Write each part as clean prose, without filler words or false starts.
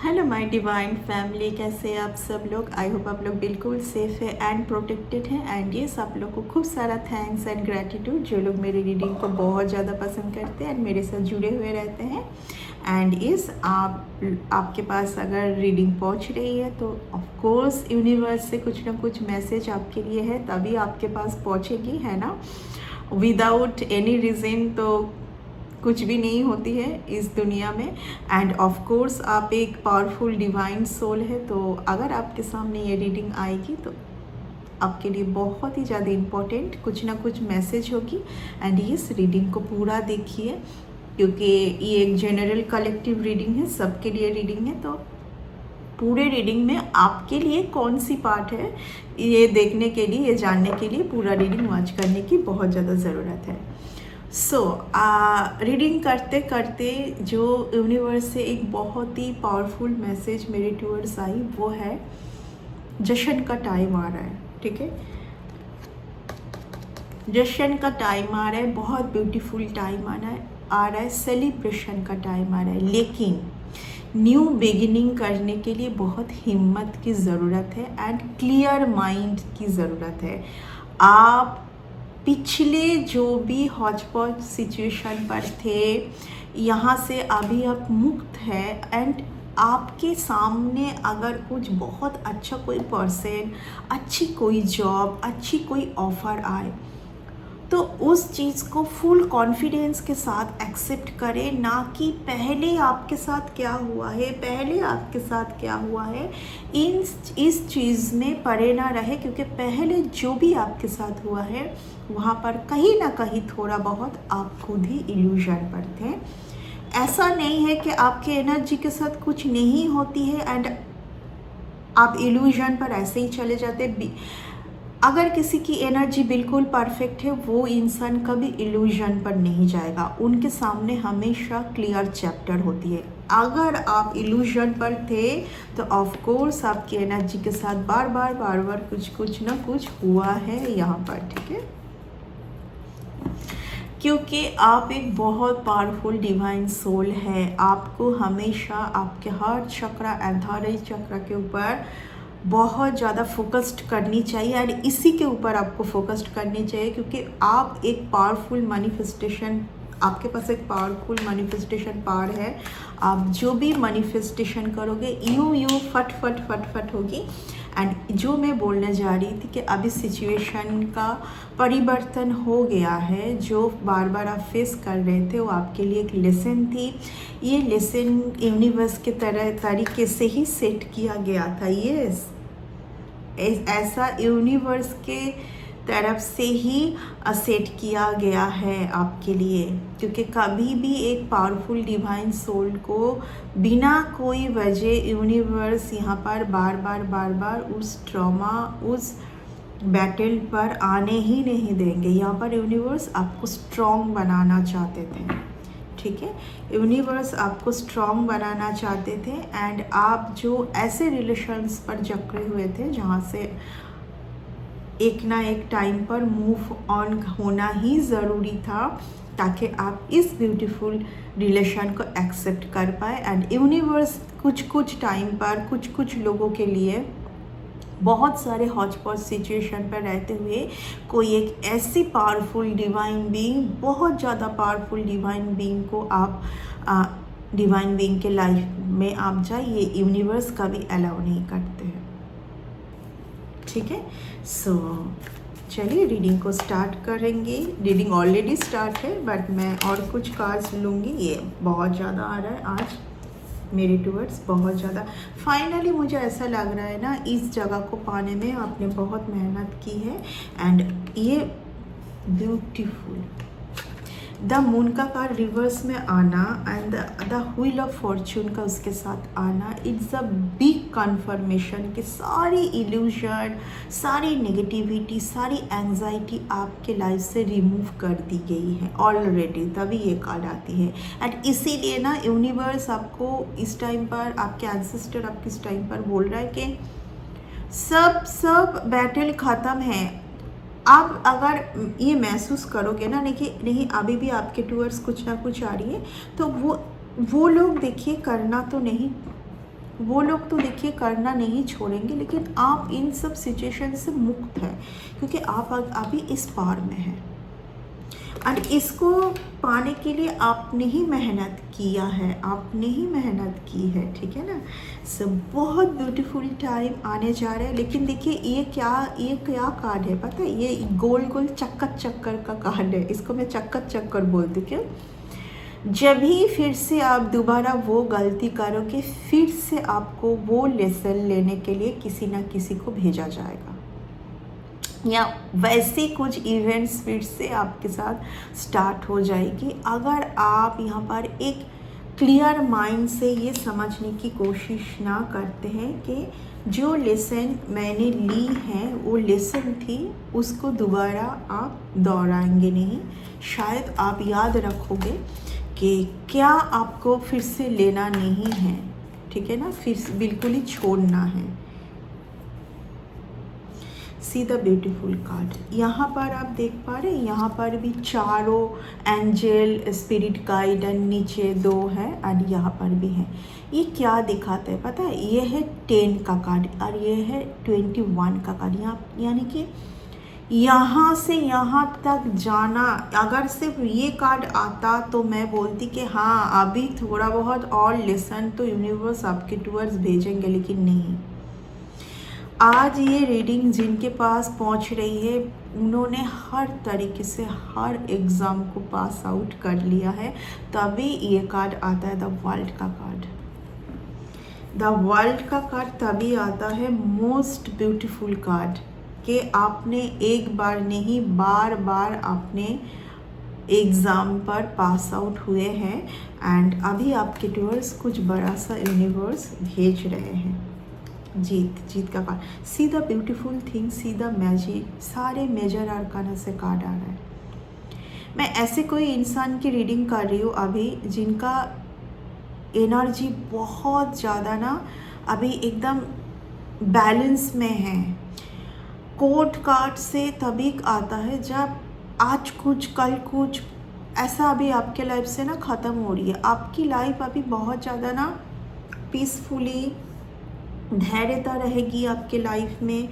Hello my divine family, कैसे आप सब लोग। आई होप आप लोग बिल्कुल सेफ है एंड प्रोटेक्टेड हैं। एंड ये सब लोग को खूब सारा थैंक्स एंड ग्रैटिट्यूड जो लोग मेरी रीडिंग को बहुत ज़्यादा पसंद करते हैं एंड मेरे साथ जुड़े हुए रहते हैं। एंड इस आपके पास अगर रीडिंग पहुंच रही है तो ऑफ कोर्स यूनिवर्स से कुछ ना कुछ मैसेज आपके लिए है, तभी आपके पास पहुंचेगी, है ना। विदाउट एनी रीज़न तो कुछ भी नहीं होती है इस दुनिया में। एंड ऑफ कोर्स आप एक पावरफुल डिवाइन सोल है, तो अगर आपके सामने ये रीडिंग आएगी तो आपके लिए बहुत ही ज़्यादा इम्पोर्टेंट कुछ ना कुछ मैसेज होगी। एंड इस रीडिंग को पूरा देखिए, क्योंकि ये एक जनरल कलेक्टिव रीडिंग है, सबके लिए रीडिंग है। तो पूरे रीडिंग में आपके लिए कौन सी पार्ट है, ये देखने के लिए, ये जानने के लिए पूरा रीडिंग वॉच करने की बहुत ज़्यादा ज़रूरत है। रीडिंग करते करते जो यूनिवर्स से एक बहुत ही पावरफुल मैसेज मेरे टूवर्ड्स आई, वो है जश्न का टाइम आ रहा है। ठीक है, जश्न का टाइम आ रहा है, बहुत ब्यूटीफुल टाइम आ रहा है, सेलिब्रेशन का टाइम आ रहा है। लेकिन न्यू बिगिनिंग करने के लिए बहुत हिम्मत की ज़रूरत है एंड क्लियर माइंड की ज़रूरत है। आप पिछले जो भी हॉचपॉच सिचुएशन पर थे, यहाँ से अभी आप मुक्त है। एंड आपके सामने अगर कुछ बहुत अच्छा कोई पर्सन, अच्छी कोई जॉब, अच्छी कोई ऑफ़र आए, तो उस चीज़ को फुल कॉन्फिडेंस के साथ एक्सेप्ट करें, ना कि पहले आपके साथ क्या हुआ है, पहले आपके साथ क्या हुआ है, इस चीज़ में पड़े ना रहे। क्योंकि पहले जो भी आपके साथ हुआ है वहाँ पर कहीं ना कहीं थोड़ा बहुत आप खुद ही इल्यूजन पर थे। ऐसा नहीं है कि आपके एनर्जी के साथ कुछ नहीं होती है एंड आप इल्यूजन पर ऐसे ही चले जाते। अगर किसी की एनर्जी बिल्कुल परफेक्ट है, वो इंसान कभी इल्यूजन पर नहीं जाएगा, उनके सामने हमेशा क्लियर चैप्टर होती है। अगर आप इल्यूजन पर थे तो ऑफ कोर्स आपकी एनर्जी के साथ बार बार कुछ ना कुछ हुआ है यहाँ पर। ठीक है, क्योंकि आप एक बहुत पावरफुल डिवाइन सोल है। आपको हमेशा आपके हार्ट चक्र, एंथारी चक्र के ऊपर बहुत ज़्यादा फोकस्ड करनी चाहिए और इसी के ऊपर आपको फोकस्ड करनी चाहिए, क्योंकि आप एक पावरफुल मैनिफेस्टेशन, आपके पास एक पावरफुल मैनिफेस्टेशन पावर है। आप जो भी मैनिफेस्टेशन करोगे यूं फट फट फट फट होगी। एंड जो मैं बोलने जा रही थी कि अभी सिचुएशन का परिवर्तन हो गया है, जो बार बार आप फेस कर रहे थे वो आपके लिए एक लेसन थी। ये लेसन यूनिवर्स के तरीके से ही सेट किया गया था। यस, ऐसा यूनिवर्स के तरफ से ही सेट किया गया है आपके लिए। क्योंकि कभी भी एक पावरफुल डिवाइन सोल को बिना कोई वजह यूनिवर्स यहाँ पर बार बार उस ट्रॉमा, उस बैटल पर आने ही नहीं देंगे। यहाँ पर यूनिवर्स आपको स्ट्रॉन्ग बनाना चाहते थे। ठीक है, यूनिवर्स आपको स्ट्रॉन्ग बनाना चाहते थे। एंड आप जो ऐसे रिलेशंस पर जकड़े हुए थे जहाँ से एक ना एक टाइम पर मूव ऑन होना ही ज़रूरी था, ताकि आप इस ब्यूटीफुल रिलेशन को एक्सेप्ट कर पाए। एंड यूनिवर्स कुछ टाइम पर कुछ लोगों के लिए बहुत सारे हॉचपॉच सिचुएशन पर रहते हुए कोई एक ऐसी पावरफुल डिवाइन बीइंग, बहुत ज़्यादा पावरफुल डिवाइन बीइंग को आप डिवाइन बीइंग के लाइफ में आप जाए, ये यूनिवर्स कभी अलाउ नहीं करते हैं। ठीक है, सो चलिए रीडिंग को स्टार्ट करेंगे। रीडिंग ऑलरेडी स्टार्ट है बट मैं और कुछ कार्ड्स लूँगी। ये बहुत ज़्यादा आ रहा है आज मेरे टूवर्ड्स, बहुत ज़्यादा। फाइनली मुझे ऐसा लग रहा है ना, इस जगह को पाने में आपने बहुत मेहनत की है। एंड ये ब्यूटीफुल द मून का कार्ड रिवर्स में आना and the wheel of Fortune का उसके साथ आना, इट्स अ बिग कन्फर्मेशन कि सारी इल्यूजन, सारी नेगेटिविटी, सारी एंजाइटी आपके लाइफ से रिमूव कर दी गई है ऑलरेडी, तभी ये कार्ड आती है। एंड इसीलिए ना यूनिवर्स आपको इस टाइम पर, आपके एंसेस्टर आपके इस टाइम पर बोल रहा है कि सब बैटल ख़त्म है। आप अगर ये महसूस करोगे ना, नहीं अभी भी आपके टूवर्ड्स कुछ ना कुछ आ रही है, तो वो लोग देखिए करना तो नहीं वो लोग तो देखिए करना नहीं छोड़ेंगे, लेकिन आप इन सब सिचुएशन से मुक्त हैं क्योंकि आप अभी इस पार में हैं और इसको पाने के लिए आपने ही मेहनत किया है, आपने ही मेहनत की है, ठीक है ना। सब बहुत ब्यूटीफुल टाइम आने जा रहा है। लेकिन देखिए ये क्या कार्ड है पता है, ये गोल गोल चक्कर चक्कर का कार्ड है, इसको मैं चक्कर चक्कर बोलती हूँ। क्यों? जब भी फिर से आप दोबारा वो गलती करोगे, फिर से आपको वो लेसन लेने के लिए किसी ना किसी को भेजा जाएगा, या वैसे कुछ इवेंट्स फिर से आपके साथ स्टार्ट हो जाएगी। अगर आप यहाँ पर एक क्लियर माइंड से ये समझने की कोशिश ना करते हैं कि जो लेसन मैंने ली है वो लेसन थी, उसको दोबारा आप दोहराएंगे नहीं। शायद आप याद रखोगे कि क्या आपको फिर से लेना नहीं है, ठीक है ना, फिर बिल्कुल ही छोड़ना है। सी द ब्यूटीफुल कार्ड यहाँ पर आप देख पा रहे हैं, यहाँ पर भी चारों एंजल स्पिरिट गाइड एंड नीचे 2 है और यहाँ पर भी है। ये क्या दिखाता है पता है, ये है 10 का कार्ड और ये है 21 का कार्ड। यहाँ यानी कि यहाँ से यहाँ तक जाना, अगर सिर्फ ये कार्ड आता तो मैं बोलती कि हाँ अभी थोड़ा बहुत और लेसन तो यूनिवर्स आपके टूवर्ड्स भेजेंगे, लेकिन नहीं। आज ये रीडिंग जिनके पास पहुंच रही है उन्होंने हर तरीके से हर एग्ज़ाम को पास आउट कर लिया है, तभी ये कार्ड आता है द वर्ल्ड का कार्ड। द वर्ल्ड का कार्ड तभी आता है, मोस्ट ब्यूटीफुल कार्ड, कि आपने एक बार नहीं बार बार आपने एग्ज़ाम पर पास आउट हुए हैं एंड अभी आपके टूवर्ड्स कुछ बड़ा सा यूनिवर्स भेज रहे हैं। जीत का card. See the beautiful thing, see the magic, सारे मेजर आर्काना से कार्ड आ रहा है। मैं ऐसे कोई इंसान की रीडिंग कर रही हूँ अभी जिनका एनर्जी बहुत ज़्यादा ना अभी एकदम बैलेंस में है। कोर्ट कार्ड से तभी आता है जब आज कुछ कल कुछ ऐसा अभी आपके लाइफ से ना ख़त्म हो रही है। आपकी लाइफ अभी बहुत ज़्यादा ना पीसफुली धैर्यता रहेगी आपके लाइफ में,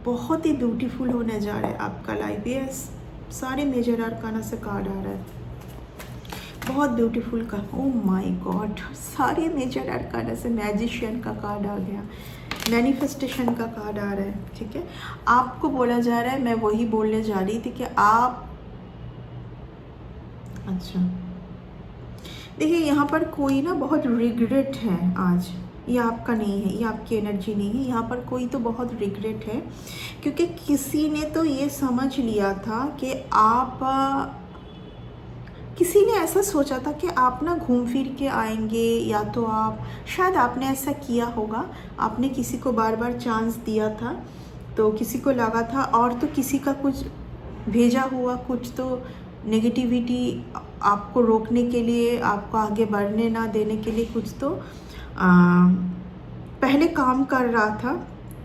बहुत ही ब्यूटीफुल होने जा रहा है आपका लाइफ। ये सारे मेजर आर्काना से कार्ड आ रहा है, बहुत ब्यूटीफुल का। ओह माय गॉड, सारे मेजर आर्काना से मैजिशियन का कार्ड आ गया, मैनिफेस्टेशन का कार्ड आ रहा है, ठीक है। आपको बोला जा रहा है, मैं वही बोलने जा रही थी कि आप अच्छा देखिए यहाँ पर कोई ना बहुत रिग्रेट है आज, ये आपका नहीं है, ये आपकी एनर्जी नहीं है। यहाँ पर कोई तो बहुत रिग्रेट है क्योंकि किसी ने तो ये समझ लिया था कि आप किसी ने ऐसा सोचा था कि आप ना घूम फिर के आएंगे, या तो आप शायद आपने ऐसा किया होगा, आपने किसी को बार बार चांस दिया था तो किसी को लगा था, और तो किसी का कुछ भेजा हुआ कुछ तो नेगेटिविटी आपको रोकने के लिए, आपको आगे बढ़ने ना देने के लिए कुछ तो पहले काम कर रहा था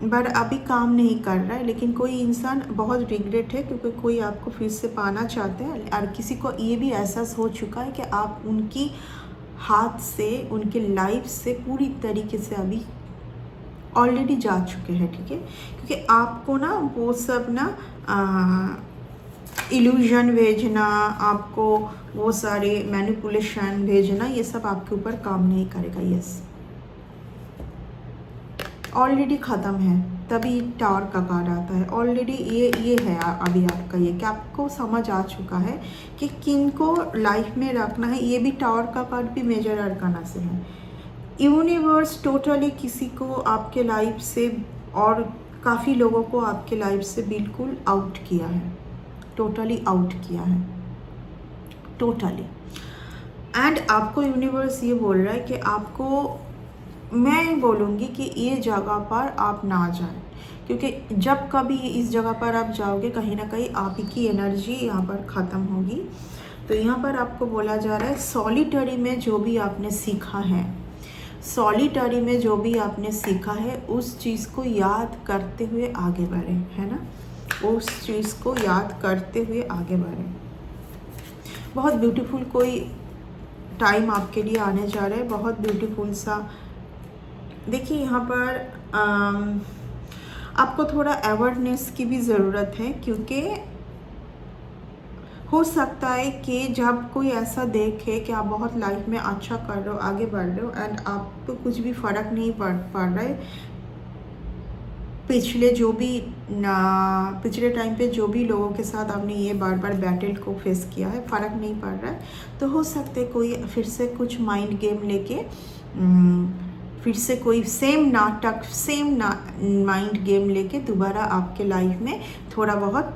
पर अभी काम नहीं कर रहा है। लेकिन कोई इंसान बहुत रिग्रेट है क्योंकि कोई आपको फिर से पाना चाहते हैं, और किसी को ये भी एहसास हो चुका है कि आप उनकी हाथ से, उनके लाइफ से पूरी तरीके से अभी ऑलरेडी जा चुके हैं, ठीक है। क्योंकि आपको ना वो सब ना इल्यूजन भेजना, आपको वो सारे मैनिपुलेशन भेजना, ये सब आपके ऊपर काम नहीं करेगा। यस, ऑलरेडी ख़त्म है, तभी टावर का कार्ड आता है। ऑलरेडी ये है अभी आपका, ये कि आपको समझ आ चुका है कि किन को लाइफ में रखना है। ये भी टावर का कार्ड भी मेजर आर्काना से है। यूनिवर्स टोटली किसी को आपके लाइफ से और काफ़ी लोगों को आपके लाइफ से बिल्कुल आउट किया है, टोटली आउट किया है, टोटली। एंड आपको यूनिवर्स ये बोल रहा है कि आपको, मैं बोलूँगी कि ये जगह पर आप ना जाएं, क्योंकि जब कभी इस जगह पर आप जाओगे कहीं ना कहीं आप ही की एनर्जी यहाँ पर ख़त्म होगी। तो यहाँ पर आपको बोला जा रहा है सॉलिटरी में जो भी आपने सीखा है, सॉलिटरी में जो भी आपने सीखा है उस चीज़ को याद करते हुए आगे बढ़ें, है ना, उस चीज़ को याद करते हुए आगे बढ़ें। बहुत ब्यूटीफुल कोई टाइम आपके लिए आने जा रहा है, बहुत ब्यूटीफुल सा देखिए यहाँ पर आपको थोड़ा अवेयरनेस की भी ज़रूरत है, क्योंकि हो सकता है कि जब कोई ऐसा देखे कि आप बहुत लाइफ में अच्छा कर रहे हो, आगे बढ़ रहे हो, एंड आपको कुछ भी फ़र्क नहीं पड़ रहा है, पिछले टाइम पे जो भी लोगों के साथ आपने ये बार बार बैटल को फेस किया है, फ़र्क नहीं पड़ रहा है, तो हो सकता है कोई फिर से कुछ माइंड गेम लेके फिर से कोई सेम माइंड गेम लेके दोबारा आपके लाइफ में थोड़ा बहुत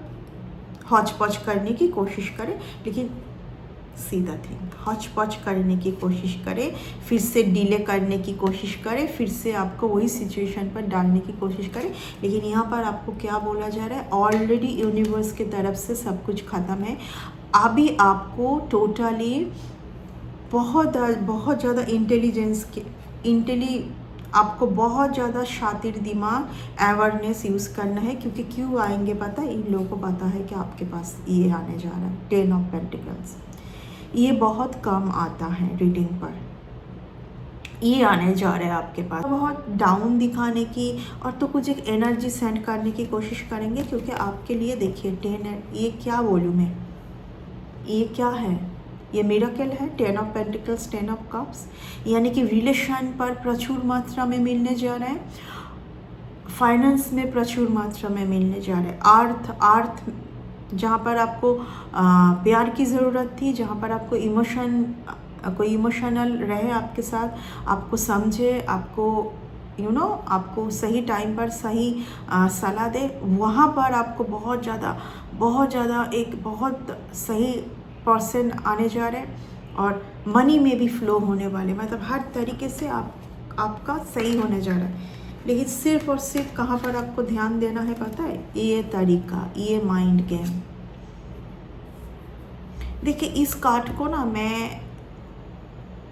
हौच पौच करने की कोशिश करे। लेकिन सीधा थी, हौच पौच करने की कोशिश करे, फिर से डिले करने की कोशिश करे, फिर से आपको वही सिचुएशन पर डालने की कोशिश करे। लेकिन यहाँ पर आपको क्या बोला जा रहा है, ऑलरेडी यूनिवर्स की तरफ से सब कुछ ख़त्म है। अभी आपको टोटली बहुत ज़्यादा आपको बहुत ज़्यादा शातिर दिमाग, अवेयरनेस यूज़ करना है। क्योंकि क्यों आएंगे पता है, इन लोगों को पता है कि आपके पास ये आने जा रहा है, 10 ऑफ पेंटिकल्स। ये बहुत कम आता है रीडिंग पर, ये आने जा रहा है आपके पास। बहुत डाउन दिखाने की और तो कुछ एक एनर्जी सेंड करने की कोशिश करेंगे, क्योंकि आपके लिए देखिए 10 है, ये क्या बोलूँ मैं, ये क्या है, ये मिरेकल है। 10 ऑफ पेंटिकल्स, 10 ऑफ कप्स, यानी कि रिलेशन पर प्रचुर मात्रा में मिलने जा रहा है, फाइनेंस में प्रचुर मात्रा में मिलने जा रहा है, अर्थ जहाँ पर आपको प्यार की ज़रूरत थी, जहाँ पर आपको कोई इमोशनल रहे आपके साथ, आपको समझे, आपको आपको सही टाइम पर सही सलाह दे, वहाँ पर आपको बहुत ज़्यादा एक बहुत सही पर्सन आने जा रहे हैं। और मनी में भी फ्लो होने वाले, मतलब हर तरीके से आपका सही होने जा रहा है। लेकिन सिर्फ और सिर्फ कहाँ पर आपको ध्यान देना है पता है, ये तरीका, ये माइंड गेम। देखिए इस कार्ड को ना मैं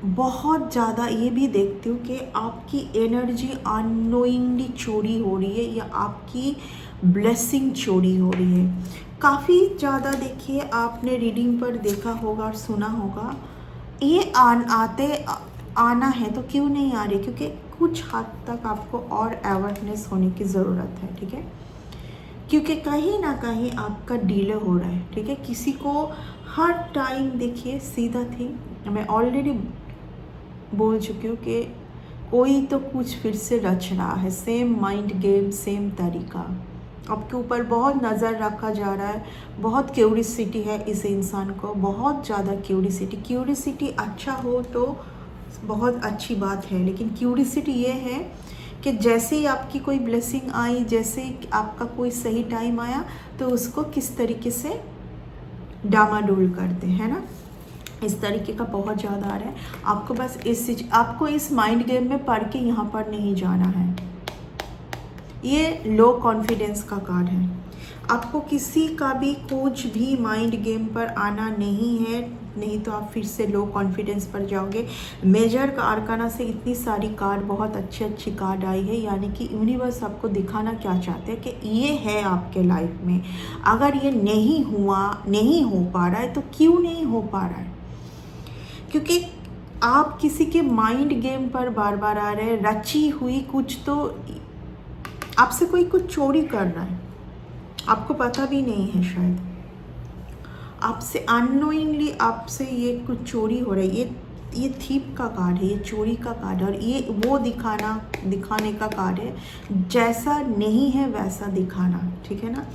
बहुत ज़्यादा ये भी देखती हूँ कि आपकी एनर्जी अननोइंगली चोरी हो रही है, या आपकी ब्लेसिंग चोरी हो रही है। काफ़ी ज़्यादा देखिए, आपने रीडिंग पर देखा होगा और सुना होगा, ये आना है तो क्यों नहीं आ रही, क्योंकि कुछ हद तक आपको और अवेयरनेस होने की ज़रूरत है, ठीक है। क्योंकि कहीं ना कहीं आपका डिले हो रहा है, ठीक है। किसी को हर टाइम देखिए, सीधा थी, मैं ऑलरेडी बोल चुकी हूँ कि कोई तो कुछ फिर से रच रहा है, सेम माइंड गेम, सेम तरीका। आपके ऊपर बहुत नज़र रखा जा रहा है, बहुत क्यूरियसिटी है इस इंसान को, बहुत ज़्यादा क्यूरियसिटी अच्छा हो तो बहुत अच्छी बात है। लेकिन क्यूरियसिटी ये है कि जैसे ही आपकी कोई ब्लेसिंग आई, जैसे ही आपका कोई सही टाइम आया, तो उसको किस तरीके से डामाडोल करते हैं ना, इस तरीके का बहुत ज़्यादा आ रहा है। आपको बस आपको इस माइंड गेम में पढ़ के यहाँ पर नहीं जाना है। ये लो कॉन्फिडेंस का कार्ड है। आपको किसी का भी कुछ भी माइंड गेम पर आना नहीं है, नहीं तो आप फिर से लो कॉन्फिडेंस पर जाओगे। मेजर आर्काना से इतनी सारी कार्ड, बहुत अच्छी कार्ड आई है, यानी कि यूनिवर्स आपको दिखाना क्या चाहते हैं कि ये है आपके लाइफ में। अगर ये नहीं हो पा रहा है तो क्यों नहीं हो पा रहा है, क्योंकि आप किसी के माइंड गेम पर बार बार आ रहे हैं। रची हुई कुछ तो आपसे कोई कुछ चोरी कर रहा है, आपको पता भी नहीं है, शायद आपसे अननोइंगली आपसे ये कुछ चोरी हो रहा है। ये थीप का कार्ड है, ये चोरी का कार्ड है, और ये वो दिखाने का कार्ड है, जैसा नहीं है वैसा दिखाना, ठीक है ना।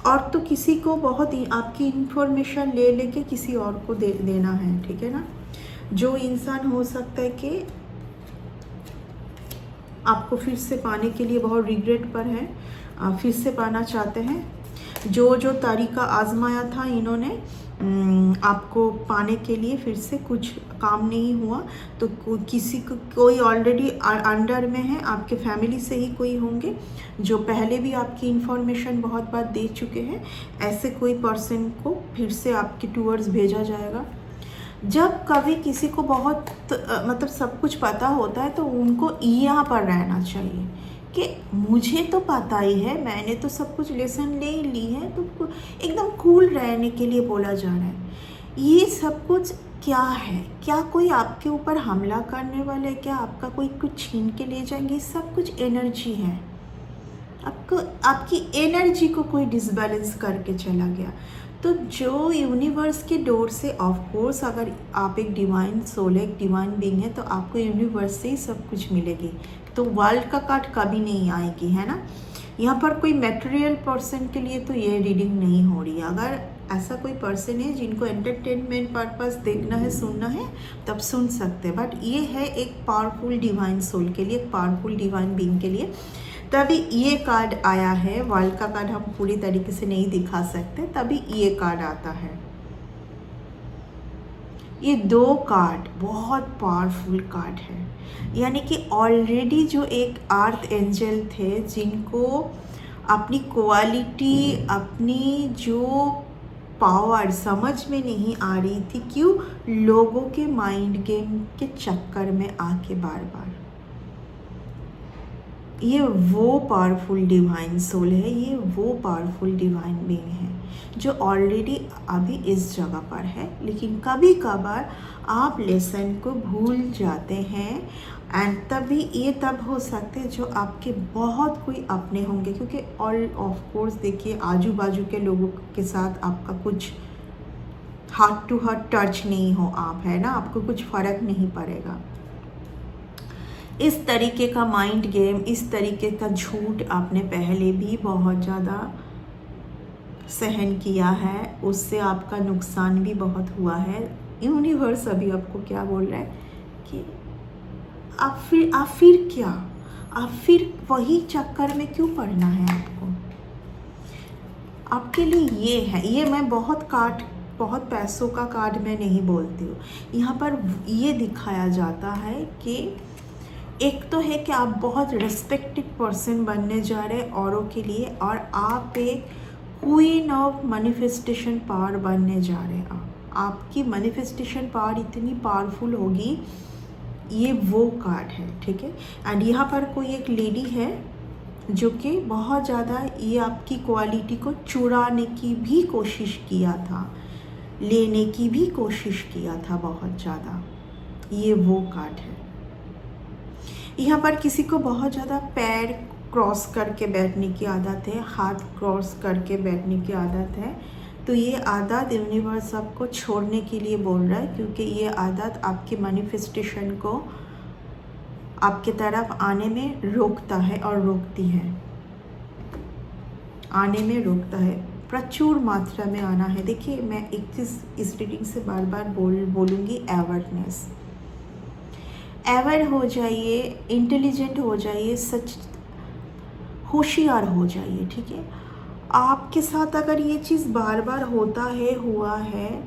और तो किसी को बहुत ही आपकी इंफॉर्मेशन ले लेके किसी और को देना है, ठीक है ना। जो इंसान हो सकता है कि आपको फिर से पाने के लिए बहुत रिग्रेट पर है, फिर से पाना चाहते हैं। जो तरीका आजमाया था इन्होंने आपको पाने के लिए, फिर से कुछ काम नहीं हुआ, तो कोई ऑलरेडी अंडर में है, आपके फैमिली से ही कोई होंगे जो पहले भी आपकी इंफॉर्मेशन बहुत बार दे चुके हैं। ऐसे कोई पर्सन को फिर से आपके टूवर्ड्स भेजा जाएगा। जब कभी किसी को बहुत मतलब सब कुछ पता होता है, तो उनको यहाँ पर रहना चाहिए कि मुझे तो पता ही है, मैंने तो सब कुछ लेसन ले ली है, तो एकदम कूल रहने के लिए बोला जा रहा है। ये सब कुछ क्या है? क्या कोई आपके ऊपर हमला करने वाला है? क्या आपका कोई कुछ छीन के ले जाएंगे? सब कुछ एनर्जी है। आपको आपकी एनर्जी को कोई डिसबैलेंस करके चला गया। तो जो यूनिवर्स के डोर से, ऑफ कोर्स अगर आप एक डिवाइन सोल है, एक डिवाइन बीइंग है, तो आपको यूनिवर्स से ही सब कुछ मिलेगी। तो वर्ल्ड का कार्ड कभी नहीं आएगी, है ना। यहाँ पर कोई मटेरियल पर्सन के लिए तो ये रीडिंग नहीं हो रही है। अगर ऐसा कोई पर्सन है जिनको एंटरटेनमेंट पर्पस देखना है, सुनना है, तब सुन सकते हैं। बट ये है एक पावरफुल डिवाइन सोल के लिए, एक पावरफुल डिवाइन बीइंग के लिए। तभी ये कार्ड आया है। वर्ल्ड का कार्ड हम पूरी तरीके से नहीं दिखा सकते, तभी ये कार्ड आता है। ये 2 कार्ड बहुत पावरफुल कार्ड है। यानी कि ऑलरेडी जो एक अर्थ एंजल थे, जिनको अपनी क्वालिटी, अपनी जो पावर समझ में नहीं आ रही थी, क्यों लोगों के माइंड गेम के चक्कर में आके बार बार, ये वो पावरफुल डिवाइन सोल है, ये वो पावरफुल डिवाइन बीइंग है जो ऑलरेडी अभी इस जगह पर है। लेकिन कभी कभार आप लेसन को भूल जाते हैं, एंड तभी ये तब हो सकते हैं जो आपके बहुत कोई अपने होंगे, क्योंकि ऑल ऑफ कोर्स देखिए आजू बाजू के लोगों के साथ आपका कुछ हार्ट टू हार्ट टच नहीं हो आप, है ना, आपको कुछ फ़र्क नहीं पड़ेगा। इस तरीके का माइंड गेम, इस तरीके का झूठ आपने पहले भी बहुत ज़्यादा सहन किया है, उससे आपका नुकसान भी बहुत हुआ है। यूनिवर्स अभी आपको क्या बोल रहा है कि आप फिर वही चक्कर में क्यों पड़ना है आपको। आपके लिए ये है, ये मैं बहुत पैसों का कार्ड मैं नहीं बोलती हूँ। यहाँ पर ये दिखाया जाता है कि एक तो है कि आप बहुत रिस्पेक्टेड पर्सन बनने जा रहे हैं औरों के लिए, और आप एक क्वीन ऑफ मैनिफेस्टेशन पावर बनने जा रहे हैं। आपकी मैनिफेस्टेशन पावर इतनी पावरफुल होगी, ये वो कार्ड है, ठीक है। एंड यहाँ पर कोई एक लेडी है जो कि बहुत ज़्यादा ये आपकी क्वालिटी को चुराने की भी कोशिश किया था, लेने की भी कोशिश किया था बहुत ज़्यादा। ये वो कार्ड है। यहाँ पर किसी को बहुत ज़्यादा पैर क्रॉस करके बैठने की आदत है, हाथ क्रॉस करके बैठने की आदत है। तो ये आदत यूनिवर्स आपको छोड़ने के लिए बोल रहा है, क्योंकि ये आदत आपकी मैनिफेस्टेशन को आपके तरफ आने में रोकता है और रोकती है, आने में रोकता है। प्रचुर मात्रा में आना है। देखिए मैं एक चीज़ इस रीडिंग से बार बार बोलूँगी, अवेयरनेस। अवेयर हो जाइए, इंटेलिजेंट हो जाइए, सच होशियार हो जाइए, ठीक है। आपके साथ अगर ये चीज़ बार बार होता है, हुआ है,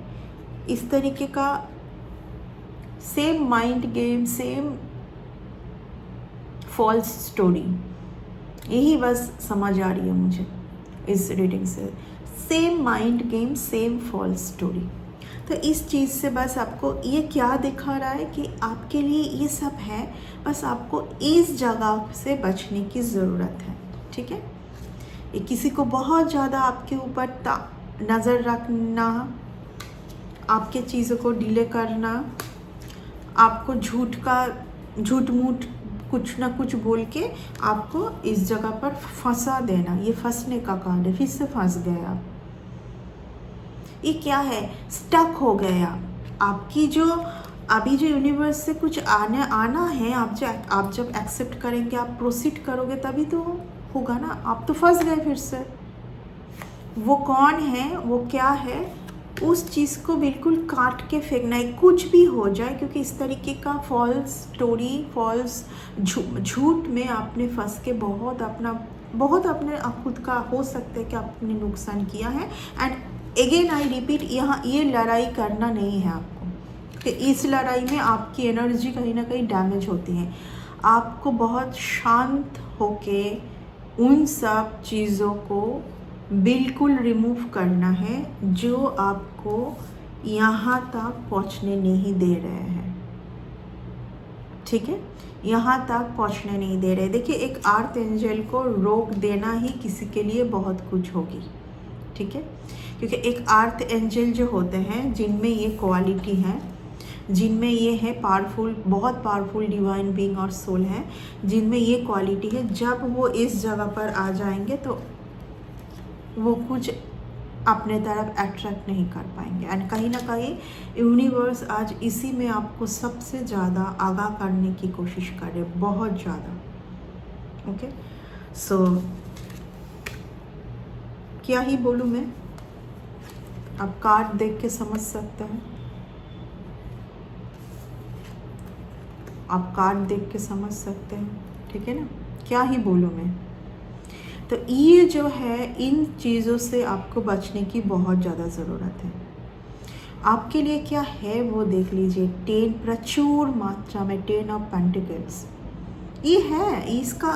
इस तरीके का same mind game, same false story, यही बस समझ आ रही है मुझे इस रीडिंग से। Same mind game, same false story. तो इस चीज़ से बस आपको ये क्या दिखा रहा है कि आपके लिए ये सब है, बस आपको इस जगह से बचने की ज़रूरत है, ठीक है। ये किसी को बहुत ज़्यादा आपके ऊपर नज़र रखना, आपके चीज़ों को डिले करना, आपको झूठ मूठ कुछ ना कुछ बोल के आपको इस जगह पर फंसा देना, ये फंसने का कार्ड है। फिर से फंस गए आप। ये क्या है? स्टक हो गए आपकी जो अभी जो यूनिवर्स से कुछ आना है, आप जब एक्सेप्ट करेंगे, आप प्रोसीड करोगे, तभी तो होगा ना। आप तो फंस गए फिर से। वो कौन है, वो क्या है, उस चीज़ को बिल्कुल काट के फेंकना है, कुछ भी हो जाए, क्योंकि इस तरीके का फॉल्स स्टोरी, फॉल्स झूठ में आपने फंस के बहुत अपने खुद का हो सकता है कि आपने नुकसान किया है। एंड अगेन आई रिपीट, यहाँ ये लड़ाई करना नहीं है आपको, कि इस लड़ाई में आपकी एनर्जी कहीं ना कहीं डैमेज होती है। आपको बहुत शांत होके उन सब चीज़ों को बिल्कुल रिमूव करना है जो आपको यहाँ तक पहुँचने नहीं दे रहे हैं, ठीक है। यहाँ तक पहुँचने नहीं दे रहे। देखिए एक आर्थ एंजल को रोक देना ही किसी के लिए बहुत कुछ होगी, ठीक है, क्योंकि एक आर्थ एंजल जो होते हैं जिनमें ये क्वालिटी है, जिनमें ये है पावरफुल, बहुत पावरफुल डिवाइन बीइंग और सोल हैं, जिनमें ये क्वालिटी है। जब वो इस जगह पर आ जाएंगे तो वो कुछ अपने तरफ अट्रैक्ट नहीं कर पाएंगे। एंड कहीं ना कहीं यूनिवर्स आज इसी में आपको सबसे ज़्यादा आगाह करने की कोशिश करे, बहुत ज़्यादा। ओके, सो क्या ही बोलूँ मैं, आप कार्ड देख के समझ सकते हैं, आप कार्ड देख के समझ सकते हैं, ठीक है ना, क्या ही बोलूँ मैं। तो ये जो है, इन चीज़ों से आपको बचने की बहुत ज़्यादा ज़रूरत है। आपके लिए क्या है वो देख लीजिए। 10 प्रचुर मात्रा में 10 ऑफ पेंटिकल्स ये है इसका।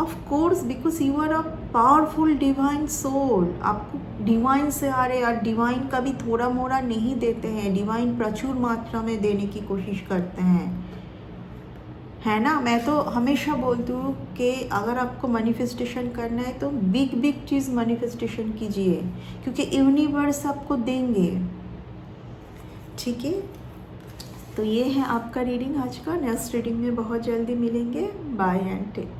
Of course because you are a powerful divine soul, आपको डिवाइन से आ रहे, और डिवाइन कभी थोड़ा मोड़ा नहीं देते हैं, डिवाइन प्रचुर मात्रा में देने की कोशिश करते हैं, है ना। मैं तो हमेशा बोलती हूँ कि अगर आपको मैनिफेस्टेशन करना है तो बिग बिग चीज़ मैनिफेस्टेशन कीजिए, क्योंकि यूनिवर्स आपको देंगे, ठीक है। तो ये है आपका रीडिंग आज का। नेक्स्ट रीडिंग में बहुत जल्दी मिलेंगे। Bye and take.